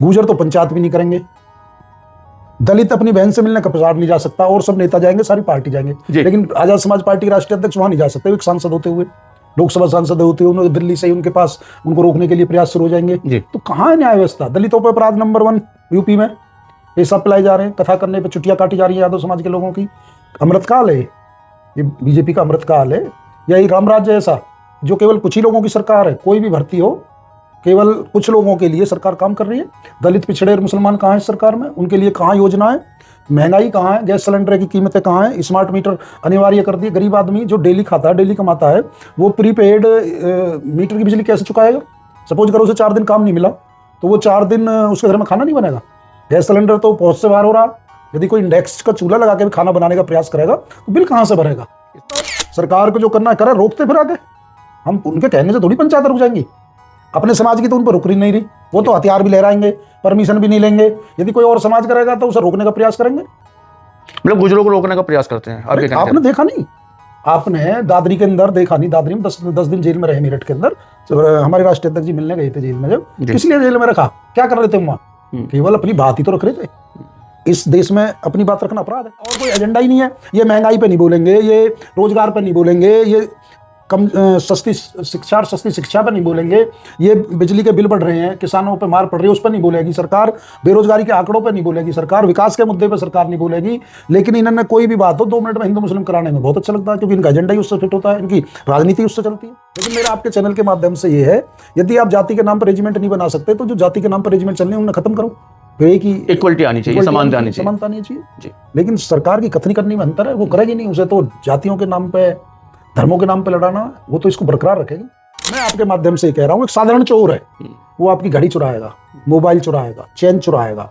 गुर्जर तो पंचायत भी नहीं करेंगे, दलित अपनी बहन से मिलने का प्रचार नहीं जा सकता, और सब नेता जाएंगे, सारी पार्टी जाएंगे, लेकिन आजाद समाज पार्टी के राष्ट्रीय अध्यक्ष वहां नहीं जा सकते, एक सांसद होते हुए, लोकसभा सांसद होते हुए दिल्ली से ही उनके पास उनको रोकने के लिए प्रयास शुरू हो जाएंगे। तो कहाँ है न्याय व्यवस्था? दलितों पर अपराध नंबर 1 यूपी में, ये सब पिलाए जा रहे हैं, कथा करने पर चुटियां काटी जा रही है यादव समाज के लोगों की। अमृतकाल है ये, बीजेपी का अमृतकाल है, या ये रामराज्य ऐसा जो केवल कुछ ही लोगों की सरकार है, कोई भी भर्ती हो केवल कुछ लोगों के लिए सरकार काम कर रही है। दलित, पिछड़े और मुसलमान कहाँ है सरकार में? उनके लिए कहाँ योजना है? महंगाई कहाँ है? गैस सिलेंडर की कीमतें कहाँ है? स्मार्ट मीटर अनिवार्य कर दिए। गरीब आदमी जो डेली खाता है, डेली कमाता है, वो प्रीपेड मीटर की बिजली कैसे चुकाएगा? सपोज करो उसे 4 दिन काम नहीं मिला, तो वो 4 दिन उसके घर में खाना नहीं बनेगा। गैस सिलेंडर तो पहुंच से बाहर हो रहा, यदि कोई इंडेक्स का चूल्हा लगा के भी खाना बनाने का प्रयास करेगा तो बिल कहाँ से भरेगा? सरकार को जो करना है करे, रोकते फिर आगे। हम उनके कहने से थोड़ी पंचायत रुक जाएंगी। अपने समाज की तो उन पर रुक नहीं रही, वो तो हथियार भी लहराएंगे, परमिशन भी नहीं लेंगे। यदि कोई और समाज करेगा तो उसे रोकने का प्रयास करेंगे। मतलब गुजरों को रोकने का प्रयास करते हैं। आपने देखा नहीं? आपने दादरी के अंदर देखा नहीं? दादरी में 10 दिन जेल में रहे, मेरठ के अंदर हमारे राष्ट्रीय अध्यक्ष जी मिलने गए थे जेल में। जब किस लिए जेल में रखा? क्या कर रहे थे वहां? केवल अपनी बात ही तो रख रहे थे। इस देश में अपनी बात रखना अपराध है, और कोई एजेंडा ही नहीं है। ये महंगाई पे नहीं बोलेंगे, ये रोजगार पे नहीं बोलेंगे, ये सस्ती शिक्षा पर नहीं बोलेंगे, ये बिजली के बिल बढ़ रहे हैं, किसानों पे मार पड़ रही है, उस पर नहीं बोलेगी सरकार, बेरोजगारी के आंकड़ों पे नहीं बोलेगी सरकार, विकास के मुद्दे पे सरकार नहीं बोलेगी। लेकिन इन्होंने कोई भी बात हो 2 मिनट में हिंदू मुस्लिम कराने में बहुत अच्छा लगता है, क्योंकि इनका एजेंडा ही उससे फिट होता है, इनकी राजनीति उससे चलती है। लेकिन मेरा आपके चैनल के माध्यम से ये है, यदि आप जाति के नाम पर रेजिमेंट नहीं बना सकते तो जो जाति के नाम पर रेजिमेंट चलने उन्हें खत्म करो। इक्वलिटी आनी चाहिए, समानता आनी चाहिए, समानता आनी चाहिए। लेकिन सरकार की कथनी करनी में अंतर है, वो करेगी नहीं। उसे तो जातियों के नाम पे, धर्मों के नाम पे लड़ाना, वो तो इसको बरकरार रखेगी। मैं आपके माध्यम से कह रहा हूं, एक साधारण चोर है, वो आपकी घड़ी चुराएगा, मोबाइल चुराएगा, चेन चुराएगा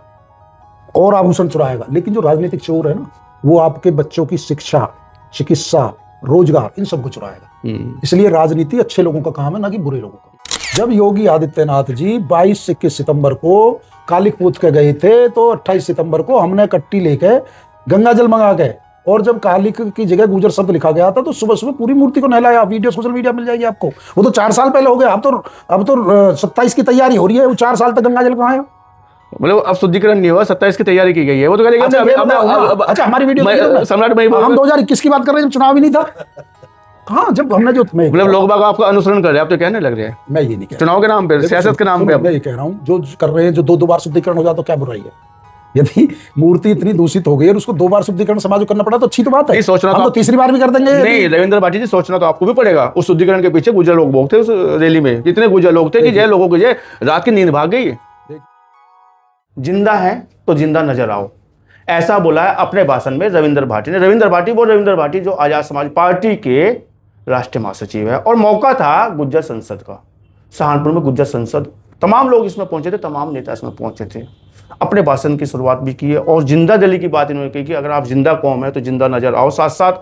और आभूषण चुराएगा। लेकिन जो राजनीतिक चोर है ना, वो आपके बच्चों की शिक्षा, चिकित्सा, रोजगार, इन सबको चुराएगा। इसलिए राजनीति अच्छे लोगों का काम है, ना कि बुरे लोगों का। जब योगी आदित्यनाथ जी 22-21 सितंबर को कालिक पूछ के गए थे, तो 28 सितंबर को हमने कट्टी लेके गंगा जल मंगा के, और जब कालिक की जगह गुजर शब्द लिखा गया था, तो सुबह सुबह पूरी मूर्ति को नहलाया। वीडियो सोशल मीडिया मिल जाएगी आपको। वो तो 4 साल पहले हो गया। अब तो 27 की तैयारी हो रही है। वो 4 साल तक गंगा जल कहाँ है? मतलब अब शुद्धिकरण नहीं हुआ, 27 की तैयारी की गई है। वो तो करेंगे। अच्छा, हमारी वीडियो सम्राट भाई, हम 2021 की बात कर रहे हैं, जब चुनाव ही नहीं था। हाँ, जब हमने जो मतलब लोग बाग आपका अनुसरण कर रहे हैं, आप तो कहने लग रहे हैं। मैं ये नहीं कह रहा, चुनाव के नाम पे, सियासत के नाम पे मैं ये कह रहा हूँ, जो कर रहे हैं, जो 2 बार शुद्धिकरण हो जाए तो क्या बुराई है? यदि मूर्ति इतनी दूषित हो गई और उसको 2 बार शुद्धिकरण समाज को करना पड़ा तो अच्छी तो बात है। सोचना हम तो तीसरी बार भी कर देंगे। नहीं रविंद्र भाटी जी, सोचना तो आपको भी पड़ेगा। उस शुद्धिकरण के पीछे गुजर लोग बहुत थे। उस रैली में कितने गुजर लोग थे कि जय लोगों को जय रात की नींद भाग गई। जिंदा है तो जिंदा नजर आओ, ऐसा बोला है अपने भाषण में रविंद्र भाटी ने। रविंद्र भाटी जो आजाद समाज पार्टी के राष्ट्रीय महासचिव है, और मौका था गुज्जर संसद का। सहारनपुर में गुज्जर संसद, तमाम लोग इसमें पहुंचे थे, तमाम नेता इसमें पहुंचे थे। अपने भाषण की शुरुआत भी की है, और जिंदा दिली की बात इन्होंने की कि अगर आप जिंदा कौम है तो जिंदा नजर आओ। साथ साथ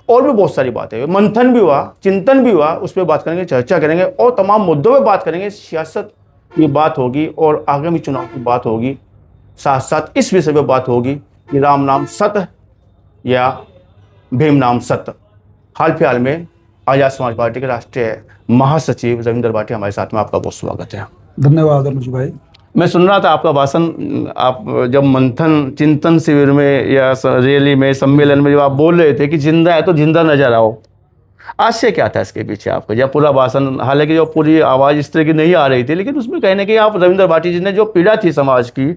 और भी बहुत सारी बातें, मंथन भी हुआ, चिंतन भी हुआ, उस पर बात करेंगे, चर्चा करेंगे, और तमाम मुद्दों पर बात करेंगे। सियासत की बात होगी और आगामी चुनाव की बात होगी। साथ साथ इस विषय पर बात होगी कि राम नाम सत्य या भीम नाम सत्य। हाल फिलहाल में आजाद समाज पार्टी के राष्ट्रीय महासचिव रविंद्र भाटी हमारे साथ में, आपका बहुत स्वागत है। धन्यवाद अनुज भाई। मैं सुन रहा था आपका भाषण, आप जब मंथन चिंतन शिविर में या रैली में, सम्मेलन में, जब आप बोल रहे थे कि जिंदा है तो जिंदा नजर आओ, आज से क्या था इसके पीछे आपका? जब पूरा भाषण, हालांकि जो पूरी आवाज़ इस तरह की नहीं आ रही थी, लेकिन उसमें कहने की आप रविंद्र भाटी जी ने जो पीड़ा थी समाज की,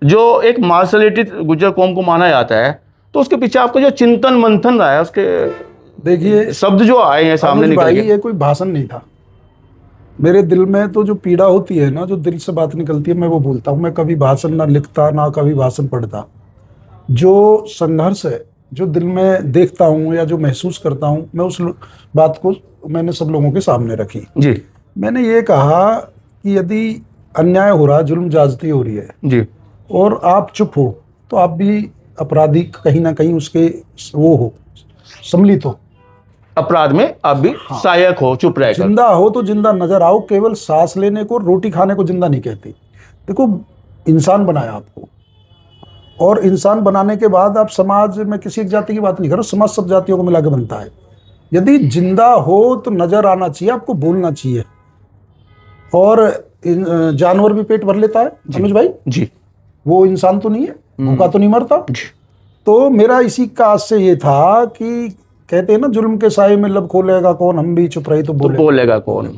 जो एक मार्शलिटिव गुज्जर कौम को माना जाता है, तो उसके पीछे आपका जो चिंतन मंथन रहा है, उसके देखिए शब्द जो आए हैं सामने निकल के। ये कोई भाषण नहीं था। मेरे दिल में तो जो पीड़ा होती है ना, जो दिल से बात निकलती है, मैं वो बोलता हूँ। मैं कभी भाषण ना लिखता, ना कभी भाषण पढ़ता। जो संघर्ष है, जो दिल में देखता हूँ या जो महसूस करता हूँ, मैं उस बात को मैंने सब लोगों के सामने रखी जी। मैंने ये कहा कि यदि अन्याय हो रहा, जुल्म ज्यादती हो रही है जी, और आप चुप हो, तो आप भी अपराधी कहीं ना कहीं उसके वो हो, सम्मिलित हो, अपराध में आप भी सहायक हो, चुप रह। जिंदा हो तो जिंदा नजर आओ। केवल सांस लेने को, रोटी खाने को जिंदा नहीं कहती। देखो, इंसान बनाया आपको, और इंसान बनाने के बाद आप समाज में किसी एक जाति की बात नहीं करो, समाज सब जातियों को मिला के बनता है। यदि जिंदा हो तो नजर आना चाहिए, आपको बोलना चाहिए। और जानवर भी पेट भर लेता है अनुज भाई जी वो इंसान तो नहीं है, भूखा तो नहीं मरता। जी तो मेरा इसी काज से ये था कि कहते हैं ना जुल्म के साए में लब खोलेगा कौन, हम भी चुप रहे तो बोलेगा कौन।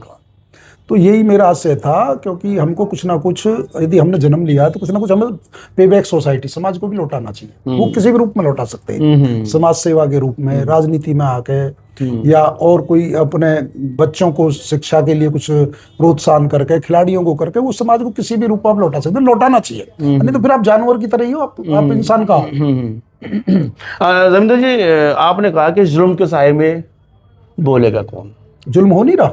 तो यही मेरा आशय था, क्योंकि हमको कुछ ना कुछ, यदि हमने जन्म लिया तो कुछ ना कुछ हमें पे बैक सोसाइटी, समाज को भी लौटाना चाहिए। वो किसी भी रूप में लौटा सकते हैं, समाज सेवा के रूप में, राजनीति में आके, या और कोई अपने बच्चों को शिक्षा के लिए कुछ प्रोत्साहन करके, खिलाड़ियों को करके, वो समाज को किसी भी रूप में आप लौटा सकते हैं, लौटाना चाहिए। नहीं तो फिर आप जानवर की तरह ही हो, आप इंसान का हो। रविंद्र जी, आपने कहा कि जुल्म के साए में बोलेगा कौन। जुल्म हो नहीं रहा,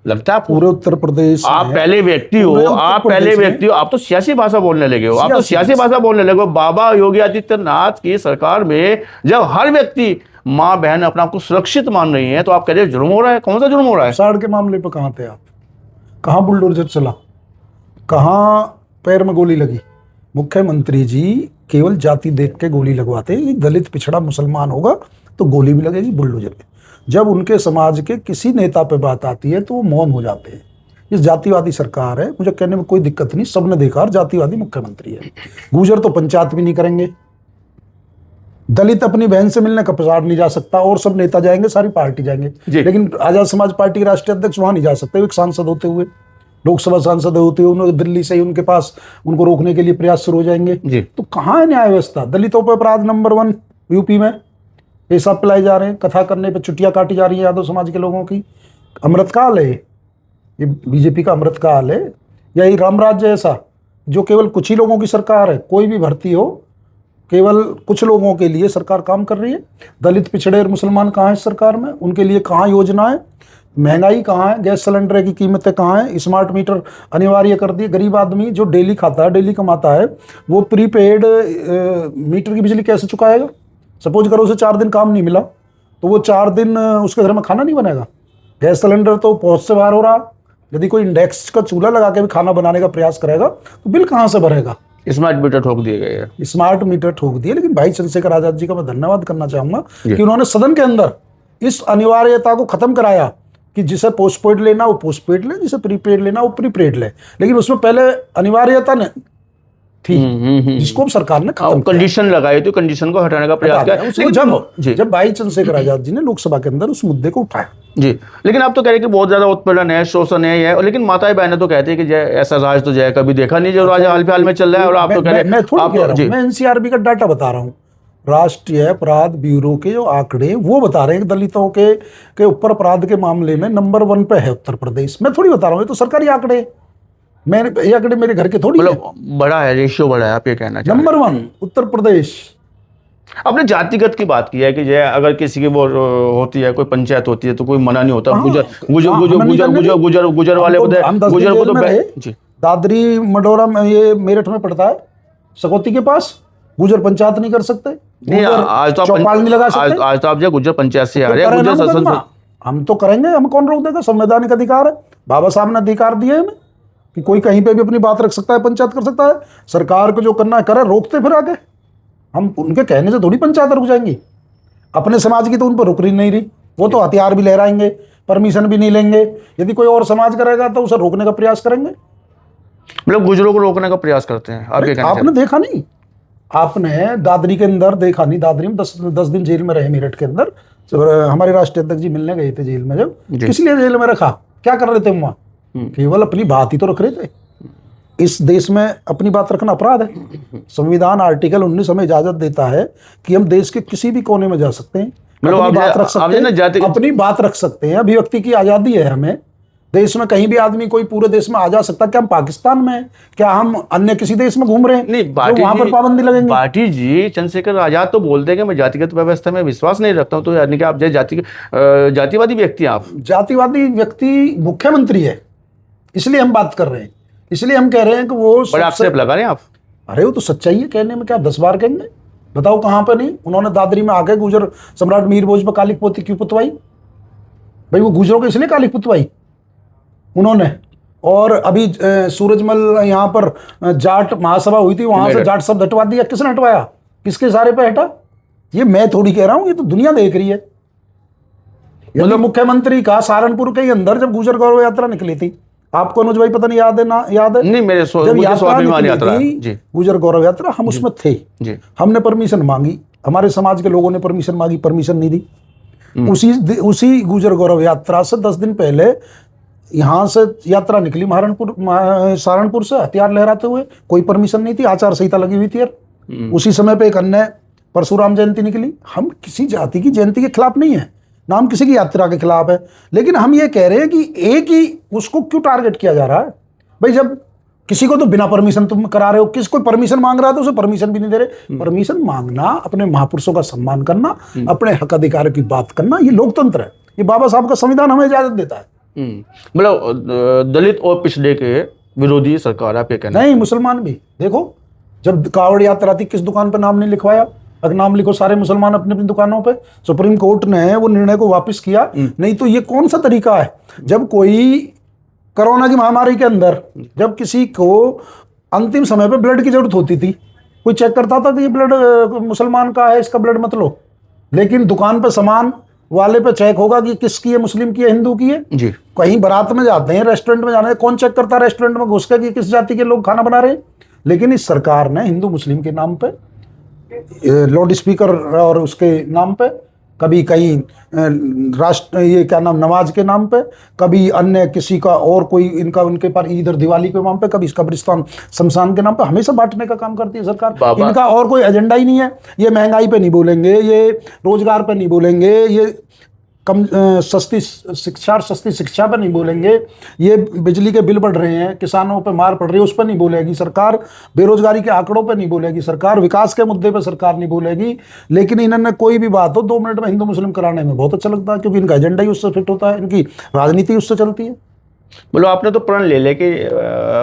लगता है पूरे उत्तर प्रदेश आप में, पहले व्यक्ति हो, पूरे उत्तर आप पहले प्रदेश में, व्यक्ति हो, आप तो सियासी भाषा बोलने लगे हो, आप तो सियासी भाषा बोलने लगे हो। बाबा योगी आदित्यनाथ की सरकार में जब हर व्यक्ति, माँ बहन अपने आप को सुरक्षित मान रही है, तो आप कह रहे हैं जुर्म हो रहा है। कौन सा जुर्म हो रहा है? साड़ के मामले पे कहाँ थे आप? कहाँ बुलडोजर चला? कहाँ पैर में गोली लगी? मुख्यमंत्री जी केवल जाति देख के गोली लगवाते, दलित पिछड़ा मुसलमान होगा तो गोली भी लगेगी, बुलडोजर पे। जब उनके समाज के किसी नेता पे बात आती है तो वो मौन हो जाते हैं। ये जातिवादी सरकार है, मुझे कहने में कोई दिक्कत नहीं, सबने देखा, और जातिवादी मुख्यमंत्री है। गुर्जर तो पंचायत भी नहीं करेंगे, दलित अपनी बहन से मिलने का प्रचार नहीं जा सकता, और सब नेता जाएंगे, सारी पार्टी जाएंगे, लेकिन आजाद समाज पार्टी के राष्ट्रीय अध्यक्ष वहां नहीं जा सकते। एक सांसद होते हुए, लोकसभा सांसद होते हुए, उन्होंने दिल्ली से ही उनके पास उनको रोकने के लिए प्रयास शुरू हो जाएंगे। तो कहाँ है न्याय व्यवस्था? दलितों पर अपराध नंबर 1 यूपी में, पेशाब पिलाए जा रहे हैं, कथा करने पे चुटियां काटी जा रही है यादव समाज के लोगों की। अमृतकाल है ये, बीजेपी का अमृतकाल है, या ये राम राज्य ऐसा जो केवल कुछ ही लोगों की सरकार है? कोई भी भर्ती हो, केवल कुछ लोगों के लिए सरकार काम कर रही है। दलित पिछड़े और मुसलमान कहाँ है सरकार में? उनके लिए कहाँ योजना है? महंगाई कहाँ है? गैस सिलेंडर की कीमतें कहाँ है? स्मार्ट मीटर अनिवार्य कर दिए। गरीब आदमी जो डेली खाता है, डेली कमाता है, वो प्रीपेड मीटर की बिजली कैसे चुकाएगा? सपोज करो उसे 4 दिन काम नहीं मिला, तो वो 4 दिन उसके घर में खाना नहीं बनेगा। गैस सिलेंडर तो पहुंच से बाहर हो रहा, यदि कोई इंडेक्स का चूल्हा लगा के भी खाना बनाने का प्रयास करेगा तो बिल कहाँ से भरेगा? स्मार्ट मीटर ठोक दिए गए हैं। स्मार्ट मीटर ठोक दिए। लेकिन भाई चंद्रशेखर आजाद जी का मैं धन्यवाद करना चाहूंगा कि उन्होंने सदन के अंदर इस अनिवार्यता को खत्म कराया कि जिसे पोस्टपेड लेना वो पोस्टपेड ले, जिसे प्रीपेड लेना वो प्रीपेड ले। लेकिन उसमें पहले अनिवार्यता थी, जिसको सरकार ने खत्म कंडीशन लगाई, तो कंडीशन को हटाने का प्रयास किया। जब भाई चंद्रशेखर आजाद जी ने लोकसभा के अंदर उस मुद्दे को उठाया जी। लेकिन आप तो कह रहे हैं कि बहुत ज्यादा उत्पीड़न है, शोषण है, और लेकिन माताएं बहनें तो कहते हैं कि जय ऐसा राज तो जय कभी देखा नहीं जो राज हाल फिलहाल में चल रहा है। और आप तो कह रहे हैं, मैं एनसीआरबी का डाटा बता रहा हूँ, राष्ट्रीय अपराध ब्यूरो के जो आंकड़े वो बता रहे हैं कि दलितों के ऊपर अपराध के मामले में नंबर 1 पे है उत्तर प्रदेश। मैं थोड़ी बता रहा हूँ, ये तो सरकारी आंकड़े, ये आंकड़े मेरे घर के थोड़ी है। बड़ा है, रेशियो बड़ा है, आप ये कहना चाह रहे हैं। नंबर 1 उत्तर प्रदेश। आपने जातिगत की बात की है कि जय अगर किसी की वो होती है, कोई पंचायत होती है तो कोई मना नहीं होता। गुजर वाले को तो दादरी मडोरा में, ये मेरठ में पड़ता है, सकौती के पास, गुजर पंचायत नहीं कर सकते, नहीं आज तो चौपाल नहीं लगा सकते। आज तो आप जो गुजर पंचायत से आ रहे हैं, हम तो करेंगे, हम कौन रोक देगा? संवैधानिक अधिकार है, बाबा साहब ने अधिकार दिए हमें कि कोई कहीं पे भी अपनी बात रख सकता है, पंचायत कर सकता है। सरकार को जो करना है करे, रोकते फिर आगे। हम उनके कहने से थोड़ी पंचायत रुक जाएंगी। अपने समाज की तो उन पर रुक नहीं रही, वो तो हथियार भी लहराएंगे, परमिशन भी नहीं लेंगे। यदि कोई और समाज करेगा तो उसे रोकने का प्रयास करेंगे। मतलब गुजरों को रोकने का प्रयास करते हैं। आपने देखा नहीं? आपने दादरी के अंदर देखा नहीं? दादरी में 10 दिन जेल में रहे, मेरठ के अंदर। हमारे राष्ट्रीय अध्यक्ष जी मिलने गए थे जेल में, जब किस लिए जेल में रखा? क्या कर रहे थे वहां? केवल अपनी बात ही तो रख रहे थे। इस देश में अपनी बात रखना अपराध है। संविधान आर्टिकल 19 हमें इजाजत देता है कि हम देश के किसी भी कोने में जा सकते हैं, अपनी बात रख सकते हैं, अपनी बात रख सकते हैं। अभिव्यक्ति की आजादी है हमें। देश में कहीं भी आदमी कोई पूरे देश में आ जा सकता है। क्या हम पाकिस्तान में हैं? क्या हम अन्य किसी देश में घूम रहे हैं? नहीं, वहां पर पाबंदी लगेगी? पार्टी जी, चंद्रशेखर आजाद तो बोलते हैं कि मैं जातिगत व्यवस्था में विश्वास नहीं रखता हूं। तो यानी कि आप जातिवादी व्यक्ति, आप जातिवादी व्यक्ति मुख्यमंत्री है, इसलिए हम बात कर रहे हैं, इसलिए हम कह रहे हैं कि वो बड़ा आक्षेप लगा रहे हैं आप। अरे वो तो सच्चाई है, कहने में क्या 10 बार कहेंगे? बताओ कहां पर नहीं। उन्होंने दादरी में आके गुजर सम्राट मीर भोज पर काली पोती क्यों पुतवाई? भाई वो गुजरों को इसलिए काली पुतवाई उन्होंने। और अभी सूरजमल यहाँ पर जाट महासभा हुई थी, वहां से जाट शब्द हटवा दिया। किसने हटवाया? किसके इशारे पे हटा? ये मैं थोड़ी कह रहा हूं, ये तो दुनिया देख रही है। मतलब मुख्यमंत्री का सहारनपुर के अंदर जब गुजर गौरव यात्रा निकली थी, आपको अनुज भाई पता नहीं याद है ना, याद है? नहीं, मेरे जब मुझे यात्रा स्वाभिमान निकली यात्रा थी, जी गुजर गौरव यात्रा, हम उसमें थे। जी हमने परमिशन मांगी, हमारे समाज के लोगों ने परमिशन मांगी, परमिशन नहीं दी। उसी गुजर गौरव यात्रा से 10 दिन पहले यहाँ से यात्रा निकली सहारनपुर से हथियार लहराते हुए, कोई परमिशन नहीं थी, आचार संहिता लगी हुई थी यार। उसी समय पे एक अन्य परशुराम जयंती निकली। हम किसी जाति की जयंती के खिलाफ नहीं है, ना हम किसी की यात्रा के खिलाफ है, लेकिन हम ये कह रहे हैं कि एक ही उसको क्यों टारगेट किया जा रहा है? भाई जब किसी को तो बिना परमिशन तुम करा रहे हो, किसी कोई परमिशन मांग रहा है तो उसे परमिशन भी नहीं दे रहे। परमिशन मांगना, अपने महापुरुषों का सम्मान करना, अपने हक अधिकार की बात करना, ये लोकतंत्र है। ये बाबा साहब का संविधान हमें इजाजत देता है। मतलब दलित और पिछड़े के विरोधी सरकार, आप ये कहना? नहीं, मुसलमान भी देखो, जब कावड़ यात्रा थी किस दुकान पर नाम नहीं लिखवाया? अगर नाम लिखो सारे मुसलमान अपनी अपनी दुकानों पे। सुप्रीम कोर्ट ने वो निर्णय को वापस किया। नहीं तो ये कौन सा तरीका है? जब कोई कोरोना की महामारी के अंदर जब किसी को अंतिम समय पे ब्लड की जरूरत होती थी, कोई चेक करता था कि ये ब्लड मुसलमान का है, इसका ब्लड मत लो। लेकिन दुकान पे सामान वाले पे चेक होगा कि किसकी है, मुस्लिम की है, हिंदू की है जी। कहीं बारात में जाते हैं, रेस्टोरेंट में जाना है, कौन चेक करता है रेस्टोरेंट में घुस के कि किस जाति के लोग खाना बना रहे हैं? लेकिन इस सरकार ने हिंदू मुस्लिम के नाम पे, लाउड स्पीकर और उसके नाम पे, कभी कहीं राष्ट्र ये क्या नाम नमाज के नाम पे, कभी अन्य किसी का और कोई इनका उनके पर इधर दिवाली के नाम पे, कभी कब्रिस्तान शमशान के नाम पे, हमेशा बांटने का काम करती है सरकार। इनका और कोई एजेंडा ही नहीं है। ये महंगाई पे नहीं बोलेंगे, ये रोजगार पे नहीं बोलेंगे, ये सस्ती शिक्षा और सस्ती शिक्षा पर नहीं बोलेंगे, ये बिजली के बिल बढ़ रहे हैं, किसानों पे मार पड़ रही है उस पर नहीं बोलेगी सरकार, बेरोजगारी के आंकड़ों पे नहीं बोलेगी सरकार, विकास के मुद्दे पे सरकार नहीं बोलेगी। लेकिन इन्होंने कोई भी बात हो 2 मिनट में हिंदू मुस्लिम कराने में बहुत अच्छा लगता है, क्योंकि इनका एजेंडा ही उससे फिट होता है, इनकी राजनीति उससे चलती है। बोलो, आपने तो प्रण ले लेके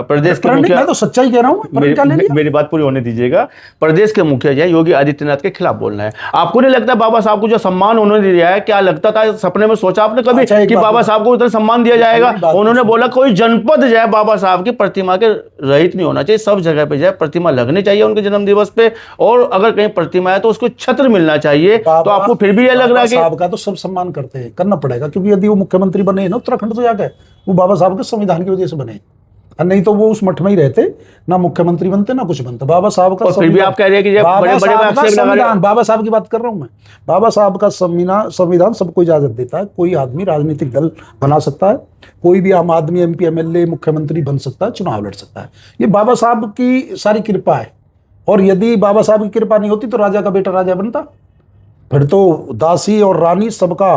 प्रदेश के मुखिया, मैं तो सच्चाई कह रहा हूँ, मेरी बात पूरी होने दीजिएगा। प्रदेश के मुखिया जो योगी आदित्यनाथ के खिलाफ बोलना है। आपको नहीं लगता बाबा साहब को जो सम्मान उन्होंने दिया है, क्या लगता था सपने में सोचा आपने कभी कि बाबा साहब को इतना सम्मान दिया जाएगा? उन्होंने बोला कोई जनपद जो है बाबा साहब की प्रतिमा के रहित नहीं होना चाहिए, सब जगह पे जो है प्रतिमा लगनी चाहिए उनके जन्म दिवस पे, और अगर कहीं प्रतिमा है तो उसको छत्र मिलना चाहिए। तो आपको फिर भी ये लग रहा है कि साहब का तो सब सम्मान करते हैं, करना पड़ेगा, क्योंकि यदि वो मुख्यमंत्री बने ना उत्तराखंड तो जाकर वो बाबा साहब के संविधान की वजह से बने, और नहीं तो वो उस मठ में ही रहते, ना मुख्यमंत्री बनते ना कुछ बनता। बाबा साहब का, फिर भी आप कह रहे हैं कि संविधान, बाबा साहब की बात कर रहा हूं मैं, बाबा साहब का संविधान सबको इजाजत देता है। कोई आदमी राजनीतिक दल बना सकता है, कोई भी आम आदमी एमपी एमएलए मुख्यमंत्री बन सकता है, चुनाव लड़ सकता है। ये बाबा साहब की सारी कृपा है, और यदि बाबा साहब की कृपा नहीं होती तो राजा का बेटा राजा बनता, फिर तो दासी और रानी सबका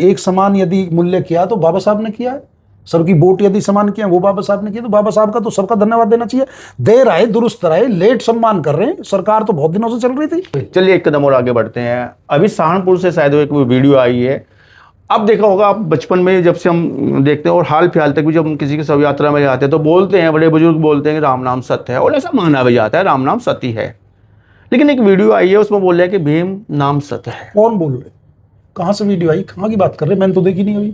एक समान यदि मूल्य किया तो बाबा साहब ने किया है, सबकी वोट यदि समान किया वो बाबा साहब ने किया, तो बाबा साहब का तो सबका धन्यवाद देना चाहिए। देर आए दुरुस्त रहे, लेट सम्मान कर रहे हैं, सरकार तो बहुत दिनों से चल रही थी। चलिए एक कदम और आगे बढ़ते हैं। अभी सहारनपुर से शायद एक वीडियो आई है, अब देखा होगा आप बचपन में जब से हम देखते हैं और हाल फिलहाल तक भी जब हम किसी की शव यात्रा में जाते हैं तो बोलते हैं, बड़े बुजुर्ग बोलते हैं कि राम नाम सत्य है, और ऐसा माना भी जाता है राम नाम सत्य है। लेकिन एक वीडियो आई है उसमें बोल रहे हैं कि भीम नाम सत्य है। कौन बोल रहे? कहाँ से वीडियो आई, कहाँ की बात कर रहे? मैंने तो देखी नहीं अभी।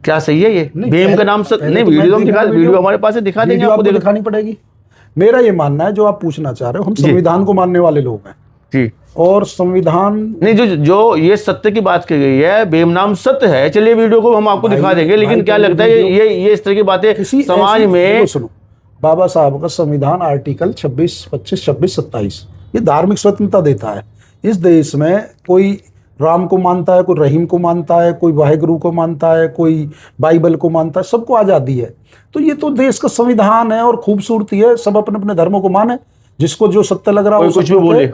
क्या सही है ये? भीम का नाम सत्य नहीं? वीडियो तो हम दिखा, वीडियो हमारे पास है, दिखा देंगे आपको, दिखानी पड़ेगी। मेरा ये मानना है, जो आप पूछना चाह रहे हो, हम संविधान को मानने वाले लोग हैं जी, और संविधान नहीं जो ये सत्य की बात की गई है, भीम नाम सत्य है। चलिए वीडियो को हम आपको दिखा देंगे, लेकिन क्या लगता है ये इस तरह की बातें समाज में? सुनो, बाबा साहब का संविधान आर्टिकल 26, 25, 26, 27 ये धार्मिक स्वतंत्रता देता है। इस देश में कोई राम को मानता है, कोई रहीम को मानता है, कोई वाहेगुरु को मानता है, कोई बाइबल को मानता है, सबको आज़ादी है। तो ये तो देश का संविधान है और खूबसूरती है, सब अपने अपने धर्मों को माने, जिसको जो सत्य लग रहा है कुछ भी बोले।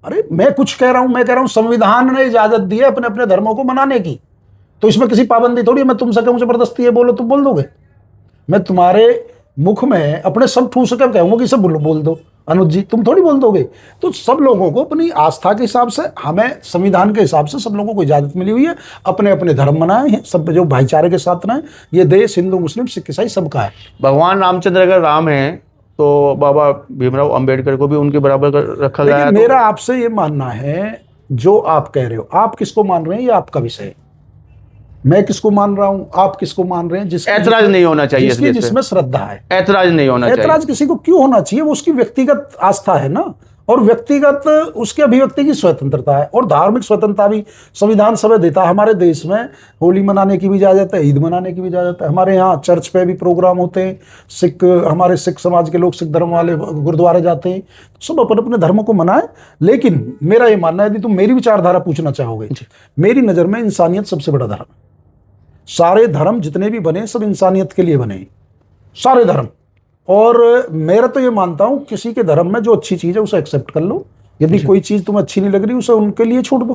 अरे मैं कुछ कह रहा हूं, मैं कह रहा हूं संविधान ने इजाजत दी है अपने अपने धर्मों को मनाने की, तो इसमें किसी पाबंदी थोड़ी है। मैं तुमसे कहूं जबरदस्ती है बोलो, तुम बोल दोगे? मैं तुम्हारे मुख में अपने सब ठूस कर कहूंगा कि सब बोल दो अनुज जी, तुम थोड़ी बोल दोगे। तो सब लोगों को अपनी आस्था के हिसाब से, हमें संविधान के हिसाब से सब लोगों को इजाजत मिली हुई है, अपने अपने धर्म मनाए हैं, सब जो भाईचारे के साथ रहें। ये देश हिंदू मुस्लिम सिख ईसाई सबका है। भगवान रामचंद्र अगर राम है तो बाबा भीमराव अंबेडकर को भी उनके बराबर रखा गया है। मेरा आपसे ये मानना है, जो आप कह रहे हो, आप किसको मान रहे हैं ये आपका विषय है। मैं किसको मान रहा हूं, आप किसको मान रहे हैं? ऐतराज नहीं होना चाहिए, जिसमें श्रद्धा है। ऐतराज नहीं होना चाहिए। ऐतराज किसी को क्यों होना चाहिए? वो उसकी व्यक्तिगत आस्था है ना, और व्यक्तिगत उसके अभिव्यक्ति की स्वतंत्रता है और धार्मिक स्वतंत्रता भी संविधान समय देता है। हमारे देश में होली मनाने की भी इजाजत है, ईद मनाने की भी इजाजत है। हमारे यहाँ चर्च पे भी प्रोग्राम होते हैं, हमारे सिख समाज के लोग, सिख धर्म वाले गुरुद्वारे जाते हैं, सब अपने अपने धर्म को मनाए। लेकिन मेरा ये मानना है, यदि तुम मेरी विचारधारा पूछना चाहोगे, मेरी नज़र में इंसानियत सबसे बड़ा धर्म है। सारे धर्म जितने भी बने सब इंसानियत के लिए बने, सारे धर्म। और मेरा तो ये मानता हूं किसी के धर्म में जो अच्छी चीज है उसे एक्सेप्ट कर लो, यदि कोई चीज तुम्हें अच्छी नहीं लग रही उसे उनके लिए छोड़ दो।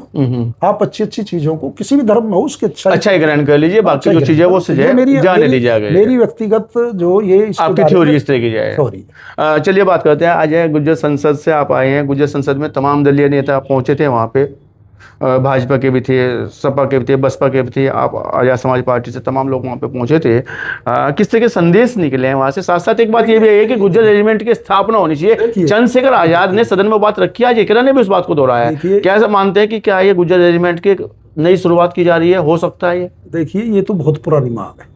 आप अच्छी अच्छी चीजों को किसी भी धर्म में हो उसके अच्छा ही ग्रहण कर लीजिए, बाकी जो चीजें वो जाने ली जाएगी। मेरी व्यक्तिगत जो ये आपकी थ्योरी इस तरह की जाए। चलिए बात करते हैं। आज गुर्जर संसद से आप आए हैं। गुर्जर संसद में तमाम दलीय नेता पहुंचे थे, वहाँ पे भाजपा के भी थे, सपा के भी थे, बसपा के भी थे, आप आजाद समाज पार्टी से तमाम लोग वहाँ पे पहुंचे थे। किस तरह के संदेश निकले हैं वहाँ से? साथ साथ एक बात ये भी है कि गुर्जर रेजिमेंट की स्थापना होनी चाहिए। चंद्रशेखर आजाद ने सदन में बात रखी, आज एकरा ने भी उस बात को दोहराया है। क्या ऐसा मानते हैं कि क्या ये गुर्जर रेजिमेंट की नई शुरुआत की जा रही है? हो सकता है ये? देखिए, ये तो बहुत पुरानी मांग है।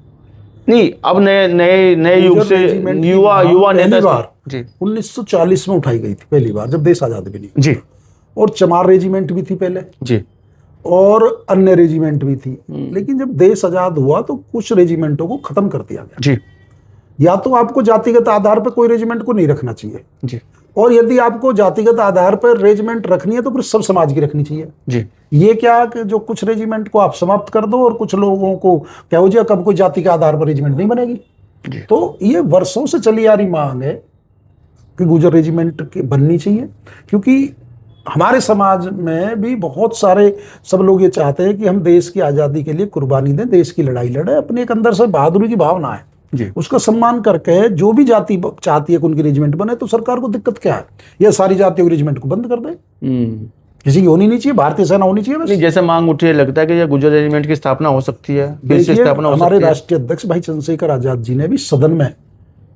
नहीं, अब नए युग से युवा नेता जी 1940 में उठाई गई थी पहली बार, जब देश आजाद भी नहीं जी। और चमार रेजिमेंट भी थी पहले जी, और अन्य रेजिमेंट भी थी। लेकिन जब देश आजाद हुआ तो कुछ रेजिमेंटों को खत्म कर दिया गया जी। या तो आपको जातिगत आधार पर कोई रेजिमेंट को नहीं रखना चाहिए जी, और यदि आपको जातिगत आधार पर रेजिमेंट रखनी है तो फिर सब समाज की रखनी चाहिए जी। ये क्या कि जो कुछ रेजिमेंट को आप समाप्त कर दो और कुछ लोगों को क्या हो जाए, कब कोई जाति के आधार पर रेजिमेंट नहीं बनेगी। तो ये वर्षों से चली आ रही मांग है कि गुर्जर रेजिमेंट बननी चाहिए, क्योंकि हमारे समाज में भी बहुत सारे सब लोग ये चाहते हैं कि हम देश की आज़ादी के लिए कुर्बानी दें, देश की लड़ाई लड़े। अपने एक अंदर से बहादुरी की भावना है जी। उसका सम्मान करके जो भी जाति चाहती है कि उनकी रेजिमेंट बने, तो सरकार को दिक्कत क्या है? यह सारी जातियों की रेजिमेंट को बंद कर दे, किसी की होनी नहीं चाहिए, भारतीय सेना होनी चाहिए बस। जैसे मांग उठी है, लगता है कि ये गुर्जर रेजिमेंट की स्थापना हो सकती है, हमारे राष्ट्रीय अध्यक्ष भाई चंद्रशेखर आजाद जी ने भी सदन में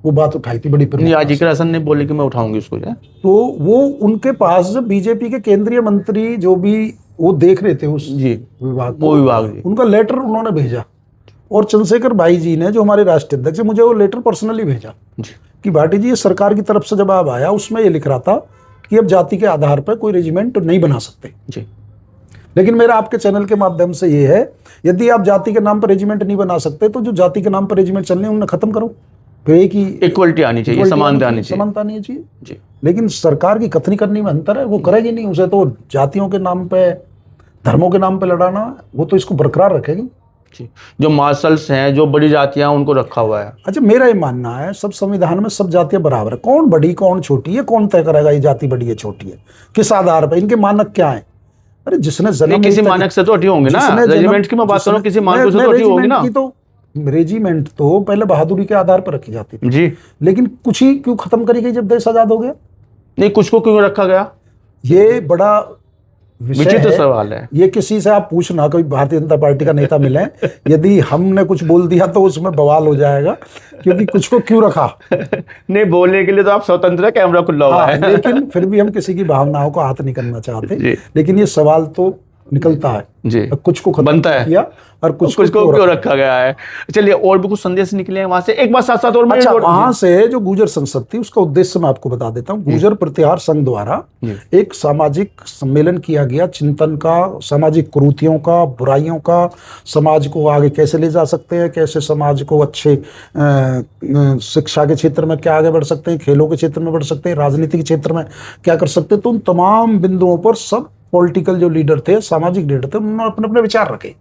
वो बात उठाई थी बड़ी नहीं, आज जिक्र हसन ने बोले कि मैं उठाऊंगी उसको। तो वो उनके पास जब बीजेपी के केंद्रीय मंत्री जो भी वो देख रहे थे उस विभाग, वो विभाग उनका लेटर उन्होंने भेजा और चंद्रशेखर भाई जी ने जो हमारे राष्ट्रीय अध्यक्ष मुझे वो लेटर पर्सनली भेजा कि भाटी जी ये सरकार की तरफ से जवाब आया, उसमें ये लिख रहा था कि अब जाति के आधार पर कोई रेजिमेंट नहीं बना सकते जी। लेकिन मेरा आपके चैनल के माध्यम से ये है, यदि आप जाति के नाम पर रेजिमेंट नहीं बना सकते तो जो जाति के नाम पर रेजिमेंट चलने उन्हें खत्म करो, इक्वलिटी आनी चाहिए, समानता आनी चाहिए, समानता आनी चाहिए जी। लेकिन सरकार की कथनी करनी में अंतर है, वो करेगी नहीं। उसे तो जातियों के नाम पे, धर्मों के नाम पे लड़ाना, वो तो इसको बरकरार रखेगी जी। जो मार्शल्स हैं, जो बड़ी जातियां, उनको रखा हुआ है। अच्छा, मेरा ये मानना है सब संविधान में सब जातियां बराबर है। कौन बड़ी कौन छोटी है, कौन तय करेगा ये जाति बड़ी है छोटी है, किस आधार पर? इनके मानक क्या है? अरे जिसने जन्म, किसी मानक से तो हटी होंगे ना, रेजिमेंट की मैं बात करूं, किसी मानक से तो हटी होंगी ना। तो रेजिमेंट तो पहले बहादुरी के आधार पर रखी जाती थी जी, लेकिन कुछ ही क्यों खत्म करी गई जब देश आजाद हो गया? नहीं, कुछ को क्यों रखा गया? ये बड़ा विचित्र सवाल है। ये किसी से आप पूछना, कोई भारतीय जनता पार्टी का नेता मिले, यदि हमने कुछ बोल दिया तो उसमें बवाल हो जाएगा, क्योंकि कुछ को क्यों रखा। नहीं, बोलने के लिए तो आप स्वतंत्र है, कैमरा खुला हुआ है। लेकिन फिर भी हम किसी की भावनाओं को हाथ नहीं करना चाहते, लेकिन ये सवाल तो निकलता है जी। कुछ को बनता है किया और कुछ को क्यों रखा गया है। चलिए, और भी कुछ संदेश निकले हैं वहां से, एक बात साथ साथ और अच्छा, वहां से जो गुर्जर संसद थी उसका उद्देश्य मैं आपको बता देता हूँ। गुर्जर प्रतिहार संघ द्वारा एक सामाजिक सम्मेलन किया गया, चिंतन का, सामाजिक कुरीतियों का, बुराइयों का, समाज को आगे कैसे ले जा सकते हैं, कैसे समाज को अच्छे शिक्षा के क्षेत्र में क्या आगे बढ़ सकते हैं, खेलों के क्षेत्र में बढ़ सकते हैं, राजनीति के क्षेत्र में क्या कर सकते हैं। तो उन तमाम बिंदुओं पर सब पॉलिटिकल जो लीडर थे, सामाजिक लीडर थे, उन्होंने अपने अपने विचार रखे।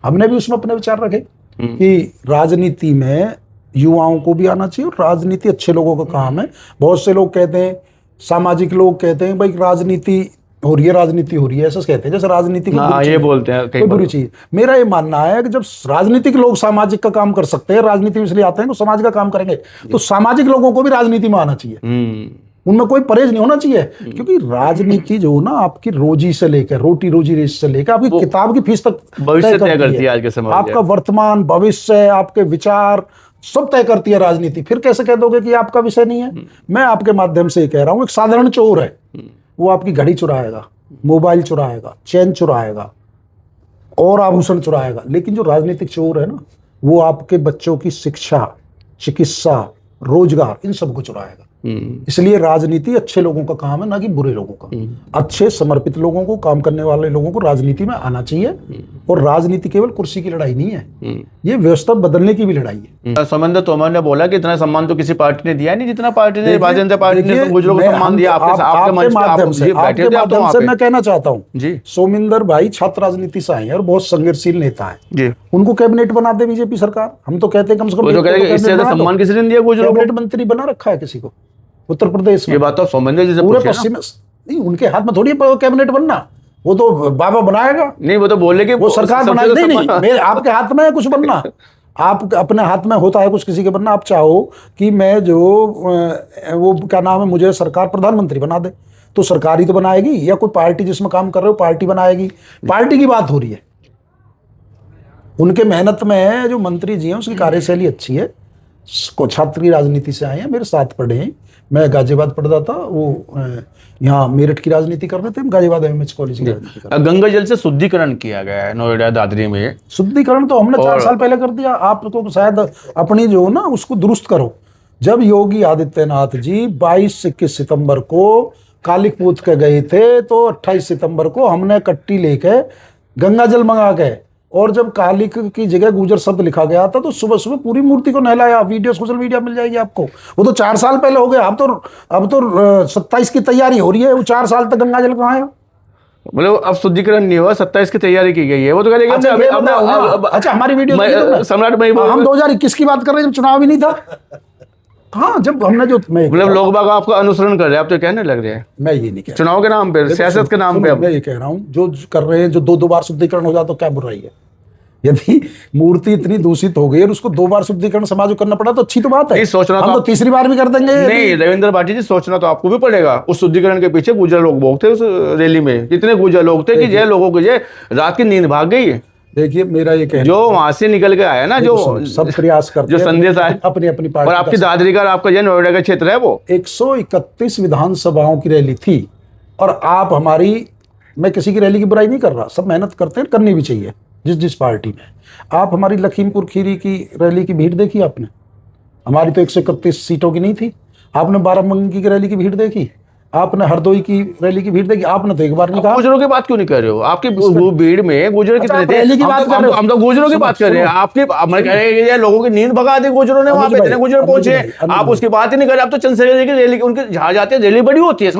हमने भी उसमें अपने विचार रखे कि राजनीति में युवाओं को भी आना चाहिए और राजनीति अच्छे लोगों का काम है। बहुत से लोग कहते हैं, सामाजिक लोग कहते हैं भाई राजनीति हो रही है, राजनीति हो रही है, ऐसा कहते हैं जैसे राजनीति ये बोलते हैं कोई बुरी चीज। मेरा ये मानना है कि जब राजनीतिक लोग सामाजिक का काम कर सकते हैं, राजनीति में इसलिए आते हैं तो समाज का काम करेंगे, तो सामाजिक लोगों को भी राजनीति में आना चाहिए, उनमें कोई परहेज नहीं होना चाहिए। क्योंकि राजनीति जो ना आपकी रोजी से लेकर, रोटी रोजी रेस से लेकर आपकी किताब की फीस तक भविष्य तय करती है आज के समय, आपका वर्तमान, भविष्य, आपके विचार सब तय करती है राजनीति। फिर कैसे कह दोगे कि आपका विषय नहीं है? मैं आपके माध्यम से कह रहा हूं, एक साधारण चोर है, वो आपकी घड़ी चुराएगा, मोबाइल चुराएगा, चैन चुराएगा और आभूषण चुराएगा, लेकिन जो राजनीतिक चोर है ना, वो आपके बच्चों की शिक्षा, चिकित्सा, रोजगार, इन सबको चुराएगा। इसलिए राजनीति अच्छे लोगों का काम है, ना कि बुरे लोगों का। अच्छे समर्पित लोगों को, काम करने वाले लोगों को राजनीति में आना चाहिए। और राजनीति केवल कुर्सी की लड़ाई नहीं है, ये व्यवस्था बदलने की भी लड़ाई है। सोमेंद्र तोमर ने बोला कि इतना सम्मान तो किसी पार्टी ने दिया नहीं जितना पार्टी ने भारतीय जनता पार्टी ने गुजरों को सम्मान दिया। आपके माध्यम से मैं कहना चाहता हूँ जी, सोमिंदर भाई छात्र राजनीति से आए हैं और बहुत संघर्षशील नेता है जी, उनको कैबिनेट बना दे बीजेपी सरकार। हम तो कहते हैं कम से कम इससे ज्यादा सम्मान किसी ने दिया गुजरों को? कैबिनेट मंत्री बना रखा है किसी को उत्तर प्रदेश में। ये बात तो सोमेंद्र जी से पूरे पूछिए पश्चिम नहीं, उनके हाथ में थोड़ी कैबिनेट बनना, वो तो बाबा बनाएगा। नहीं, वो तो बोले कि वो सरकार बनाएगी। नहीं, मेरे आपके हाथ में है कुछ बनना, आप अपने हाथ में होता है कुछ किसी के बनना। आप चाहो कि मैं जो वो क्या नाम है, मुझे सरकार प्रधानमंत्री बना दे, तो सरकार ही तो बनाएगी, या कोई पार्टी जिसमें काम कर रहे हो पार्टी बनाएगी। पार्टी की बात हो रही है, उनके मेहनत में है। जो मंत्री जी हैं उसकी कार्यशैली अच्छी है, छात्री राजनीति से आए हैं, मेरे साथ पढ़े हैं। मैं गाजियाबाद पढ़ता था, वो यहाँ मेरठ की राजनीति कर रहे थे, हम गाजियाबाद एमएच कॉलेज की राजनीति कर रहे थे। गंगा जल से शुद्धिकरण किया गया है नोएडा दादरी में। शुद्धिकरण तो हमने 4 साल पहले कर दिया। आपको शायद अपनी जो ना उसको दुरुस्त करो। जब योगी आदित्यनाथ जी 22-21 सितंबर को कालिक पूत के गए थे, तो 28 सितंबर को हमने कट्टी लेके गंगा जल मंगा के, और जब कालिक की जगह गुजर शब्द लिखा गया था, तो सुबह सुबह पूरी मूर्ति को नहलाया। वीडियो सोशल मीडिया मिल जाएगी आपको। वो तो 4 साल पहले हो गया। अब तो 27 की तैयारी हो रही है। वो 4 साल तक गंगा जल कहाँ आया? मतलब अब शुद्धिकरण नहीं हुआ, 27 की तैयारी की गई है। वो तो कह अच्छा, हमारी वीडियो सम्राट भाई, हम 2021 की बात कर रहे हैं जब चुनाव ही नहीं था। हाँ, जब हमने जो मतलब लोग बाग आपका अनुसरण कर रहे हैं, आप तो कहने लग रहे हैं। मैं ये नहीं कह रहा, चुनाव के नाम पे, सियासत के नाम पे। मैं ये कह रहा हूँ जो कर रहे हैं, जो 2 बार शुद्धिकरण हो जाए तो क्या बुराई है? यदि मूर्ति इतनी दूषित हो गई और उसको 2 बार शुद्धिकरण समाज को करना पड़ा तो अच्छी तो बात है। सोचना हम तो तीसरी बार भी कर देंगे। नहीं रविंद्र भाटी जी, सोचना तो आपको भी पड़ेगा। उस शुद्धिकरण के पीछे गुजर लोग बहुत थे उस रैली में। कितने गुजर लोग थे कि जय लोगों को जय रात की नींद भाग गई है। देखिए, मेरा ये कहना, जो वहां से निकल के आया ना, जो सब प्रयास करते, जो संदेश आया अपनी अपनी पार्टी। और आपकी दादरी का, आपका जो नोएडा का क्षेत्र है, वो 131 विधानसभाओं की रैली थी। और आप हमारी, मैं किसी की रैली की बुराई नहीं कर रहा, सब मेहनत करते हैं, करनी भी चाहिए जिस पार्टी में। आप हमारी लखीमपुर खीरी की रैली की भीड़ देखी आपने? हमारी तो 131 सीटों की नहीं थी। आपने बाराबंकी की रैली की भीड़ देखी? आपने हरदोई की रैली की भीड़ देखी? आपने तो एक बार नहीं कहा। गुजरों की बात क्यों नहीं कर रहे हो? आपकी भीड़ में गुजर कितने थे? रैली की बात कर रहे हो, हम तो गुजरों की बात कर रहे हैं। आपके मैं कह रहे हैं लोगों की नींद भगा दी गुजरों ने, वहां पे इतने गुजर पहुंचे, आप उसकी बात ही नहीं कर रहे। आप तो चंद्रशेखर जी की रैली, उनके जहां जाते हैं रैली बड़ी होती है,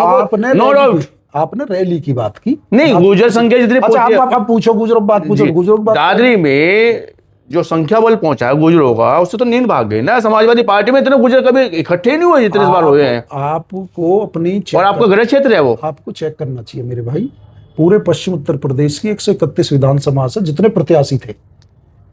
नो डाउट। आपने रैली की बात की नहीं, गुजर संख्या जितनी पहुंची। आप पूछो गुजरों बात, पूछो गुजरों बात। दादरी में जो संख्या बल पहुंचा है गुजरों का, उससे तो नींद भाग गई ना। समाजवादी पार्टी में इतने गुजर कभी इकट्ठे नहीं हुए जितने इस बार हुए हैं। आपको अपनी, और आपका गृह क्षेत्र है वो, आपको चेक करना चाहिए मेरे भाई। पूरे पश्चिम उत्तर प्रदेश की 131 विधानसभा से जितने प्रत्याशी थे,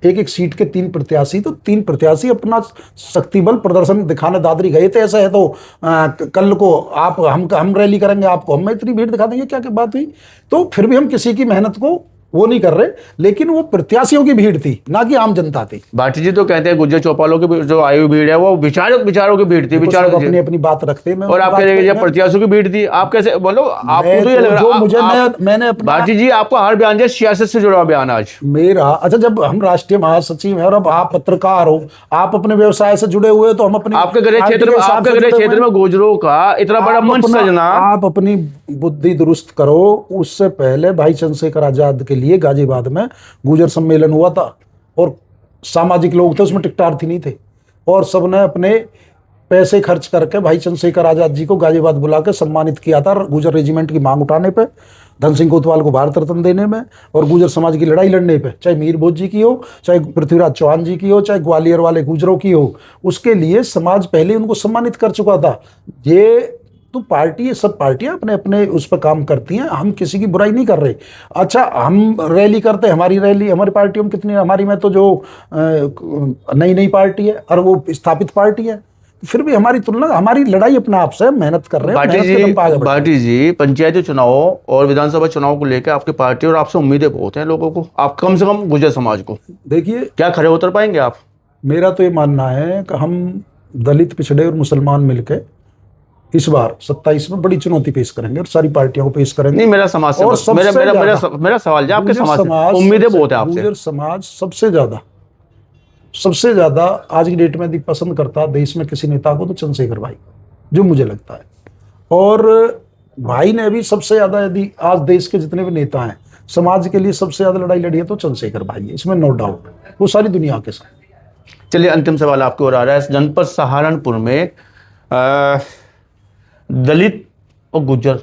एक सीट के 3 प्रत्याशी, तो 3 प्रत्याशी अपना शक्ति बल प्रदर्शन दिखाने दादरी गए थे। ऐसा है तो कल को आप हम रैली करेंगे, आपको हम इतनी भीड़ दिखा देंगे, क्या बात हुई? तो फिर भी हम किसी की मेहनत को वो नहीं कर रहे, लेकिन वो प्रत्याशियों की भीड़ थी, ना कि आम जनता थी। भाटी जी तो कहते हैं गुज्जर चौपालों की जो आयु भीड़ है वो विचारों की भीड़ थी। विचार अपनी अपनी बात रखते हैं। और आप कह रहे हैं प्रत्याशियों की भीड़ थी। आप कैसे बोलो? आपको तो ये लग रहा है मैंने भाटी जी, आपका हर बयान जो सियासत से जुड़ा बयान आज मेरा। अच्छा, जब हम राष्ट्रीय महासचिव हैं और अब आप पत्रकार हो, आप अपने व्यवसाय से जुड़े हुए, तो हम अपने आपके गृह क्षेत्र में गुजरों का इतना बड़ा मंच सजना। आप अपनी बुद्धि दुरुस्त करो। उससे पहले भाई चंद्रशेखर आजाद के लिए गाजियाबाद में गुजर सम्मेलन हुआ था, और सामाजिक लोग थे उसमें, टिकटार्थी नहीं थे, और सबने अपने पैसे खर्च करके भाई चंद्रशेखर आजाद जी को गाजियाबाद बुला के सम्मानित किया था, गुजर रेजिमेंट की मांग उठाने पे, धन सिंह कोतवाल को भारत रत्न देने में, और गुजर समाज की लड़ाई लड़ने पे, चाहे मीर भोज जी की हो, चाहे पृथ्वीराज चौहान जी की हो, चाहे ग्वालियर वाले गुजरों की हो। उसके लिए समाज पहले उनको सम्मानित कर चुका था। ये तो पार्टी, सब पार्टियां अपने अपने उस पर काम करती हैं, हम किसी की बुराई नहीं कर रहे। अच्छा, हम रैली करते हैं, हमारी रैली, हमारी पार्टियों में कितनी, हमारी में तो जो नई पार्टी है और वो स्थापित पार्टी है, फिर भी हमारी तुलना, हमारी लड़ाई अपने आप से, मेहनत कर रहे हैं। भाटी जी, पंचायती चुनाव और विधानसभा चुनाव को लेकर आपकी पार्टी और आपसे उम्मीदें बहुत हैं लोगों को, आप कम से कम गुजर समाज को। देखिए, क्या खड़े उतर पाएंगे आप? मेरा तो ये मानना है कि हम दलित, पिछड़े और मुसलमान मिलकर इस बार 27 में बड़ी चुनौती पेश करेंगे, और सारी पार्टियों को पेश करेंगे। नहीं, मेरा समाज से मेरा सवाल है, आपके समाज से उम्मीदें बहुत है आपसे। गुजर समाज सबसे ज्यादा आज की डेट में पसंद करता देश में किसी नेता को, तो चंद्रशेखर भाई। जो मुझे लगता है। और भाई ने भी सबसे ज्यादा, यदि आज देश के जितने भी नेता हैं समाज के लिए सबसे ज्यादा लड़ाई लड़ी है तो चंद्रशेखर भाई है, इसमें नो डाउट, वो सारी दुनिया के साथ। चलिए अंतिम सवाल आपकी ओर आ रहा है। जनपद सहारनपुर में दलित और गुर्जर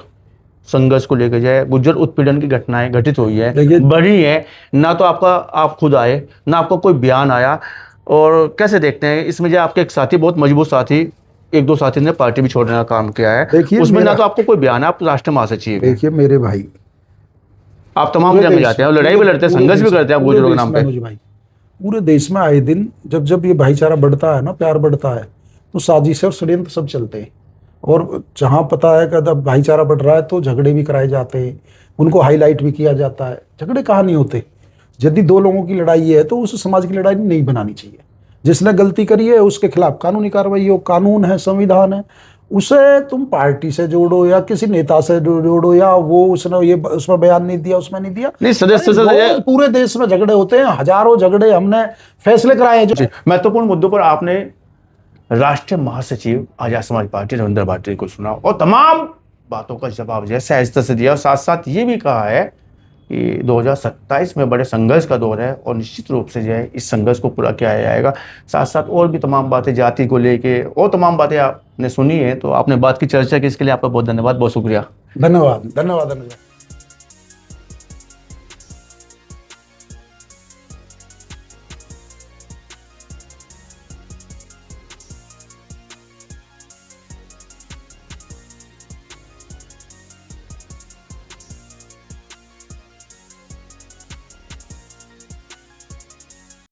संघर्ष को लेकर जाए, गुर्जर उत्पीड़न की घटनाएं घटित हुई है, देखिए- बढ़ी है, ना तो आप खुद आए, ना आपका कोई बयान आया, और कैसे देखते हैं इसमें? जो आपके एक साथी, बहुत मजबूत साथी, एक दो साथी ने पार्टी भी छोड़ने का काम किया है, देखिए उसमें ना मेरा- तो आपको कोई बयान है, आप राष्ट्रीय महासचिव हैं, देखिए मेरे भाई, आप तमाम पूरे जगह देश- जाते हैं और लड़ाई भी लड़ते हैं, पूरे संघर्ष भी देश- करते हैं आप पूरे गुर्जरों के देश नाम में पे। अनुज भाई, पूरे देश में आए दिन जब जब ये भाईचारा बढ़ता है ना, प्यार बढ़ता है, तो साजिश और षड्यंत्र सब चलते हैं। और जहाँ पता है कि जब भाईचारा बढ़ रहा है तो झगड़े भी कराए जाते हैं, उनको हाईलाइट भी किया जाता है। झगड़े कहाँ नहीं होते। यदि दो लोगों की लड़ाई है तो उस समाज की लड़ाई नहीं बनानी चाहिए। जिसने गलती करी है उसके खिलाफ कानूनी कार्रवाई हो, कानून है, संविधान है, उसे तुम पार्टी से जोड़ो या किसी नेता से जोड़ो, या वो उसने ये उसमें बयान नहीं दिया, उसमें नहीं दिया। नहीं, सदस्य से रोज पूरे देश में झगड़े होते हैं, हजारों झगड़े हमने फैसले कराए हैं जो महत्वपूर्ण मुद्दों पर आपने राष्ट्रीय महासचिव आजाद समाज पार्टी रविंद्र भाटी को सुना और तमाम बातों का जवाब जो है सहजता से दिया, और साथ साथ ये भी कहा है कि 2027 में बड़े संघर्ष का दौर है और निश्चित रूप से जो है इस संघर्ष को पूरा किया जाएगा। साथ साथ और भी तमाम बातें जाति को लेके और तमाम बातें आपने सुनी है, तो आपने बात की चर्चा की, इसके लिए आपका बहुत धन्यवाद, बहुत शुक्रिया। धन्यवाद। धन्यवाद अनुज।